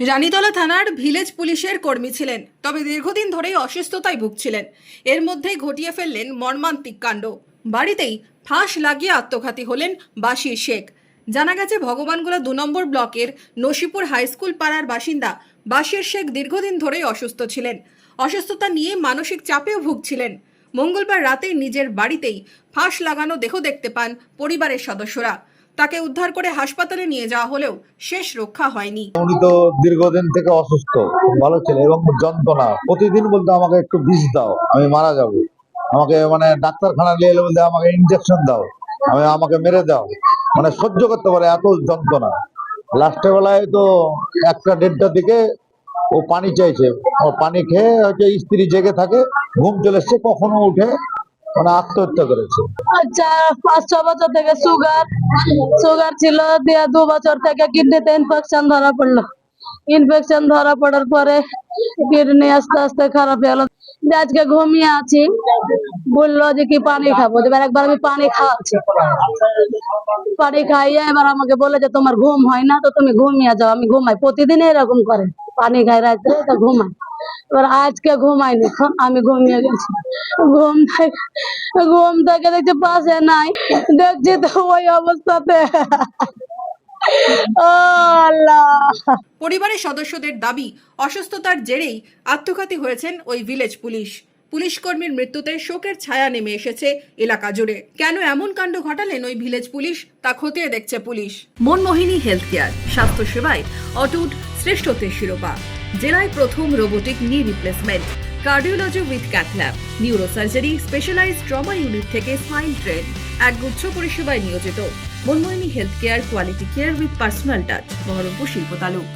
রানীতলা থানার ভিলেজ পুলিশের কর্মী ছিলেন, তবে দীর্ঘদিন ধরেই অসুস্থতায় ভুগছিলেন। এর মধ্যেই ঘটিয়ে ফেললেন মর্মান্তিক কাণ্ড। বাড়িতেই ফাঁস লাগিয়ে আত্মঘাতী হলেন বাশির শেখ। জানা গেছে ভগবানগোলা 2 নম্বর ব্লকের নসিপুর হাই স্কুল পাড়ার বাসিন্দা বাশির শেখ দীর্ঘদিন ধরেই অসুস্থ ছিলেন। অসুস্থতা নিয়ে মানসিক চাপেও ভুগছিলেন। মঙ্গলবার রাতে নিজের বাড়িতেই ফাঁস লাগানো দেহ দেখতে পান পরিবারের সদস্যরা। তাকে উদ্ধার করে হাসপাতালে নিয়ে যাওয়া হলেও শেষ রক্ষা হয়নি। উনি তো দীর্ঘদিন থেকে অসুস্থ, ভালো ছিল এবং যন্ত্রণা প্রতিদিন বলতে আমাকে একটু বিষ দাও, আমি মারা যাব। আমাকে ডাক্তারখানা নিয়ে এলে বলতে আমাকে ইনজেকশন দাও, আমাকে মেরে দাও, সহ্য করতে পারে এত যন্ত্রণা। লাস্টের বেলায় তো 1টা-1:30টার দিকে ও পানি চাইছে, ও পানি খেয়ে হয়তো স্ত্রী জেগে থাকে, ঘুম চলে এসছে, কখনো উঠে আত্মহত্যা করেছে। আচ্ছা, 5-6 বছর থেকে সুগার ছিল, দিয়ে 2 বছর থেকে কিডনিতে ইনফেকশন ধরা পড়ার পরে কিডনি আস্তে আস্তে খারাপ হয়ে গেল। আজকে ঘুমিয়ে আছি, বললো যে কি পানি খাবো, এবার একবার আমি পানি খাওয়াচ্ছি, পানি খাইয়ে এবার আমাকে বলে যে তোমার ঘুম হয় না, তো তুমি ঘুমিয়ে যাও। আমি ঘুমাই, প্রতিদিন এরকম করে, পানি খাই রাত্রে তো ঘুমাই। এবার আজকে ঘুমাইনি, আমি ঘুমিয়ে গেছি। ঘুম থেকে দেখছি পাশে নাই, দেখছি তো ওই অবস্থাতে। পরিবারের সদস্যদের দাবি, অসুস্থতার জেরেই আত্মঘাতী হয়েছেন ওই ভিলেজ পুলিশ। পুলিশ কর্মীর মৃত্যুতে শোকের ছায়া নেমে এসেছে এলাকা জুড়ে। কেন এমন কাণ্ড ঘটালেন ওই ভিলেজ পুলিশ, তা খতিয়ে দেখছে পুলিশ। মনমোহিনী হেলথ কেয়ার, স্বাস্থ্য সেবায় অটুট শ্রেষ্ঠত্বের শিরোপা। জেলায় প্রথম robotic knee replacement, cardiology with cath lab, neurosurgery, specialized trauma unit থেকে স্মাইল ট্রেন, একগুচ্ছ পরিষেবায় নিয়োজিত। Manmohini health care, quality care with personal touch, Baharampur শিল্প তালুক।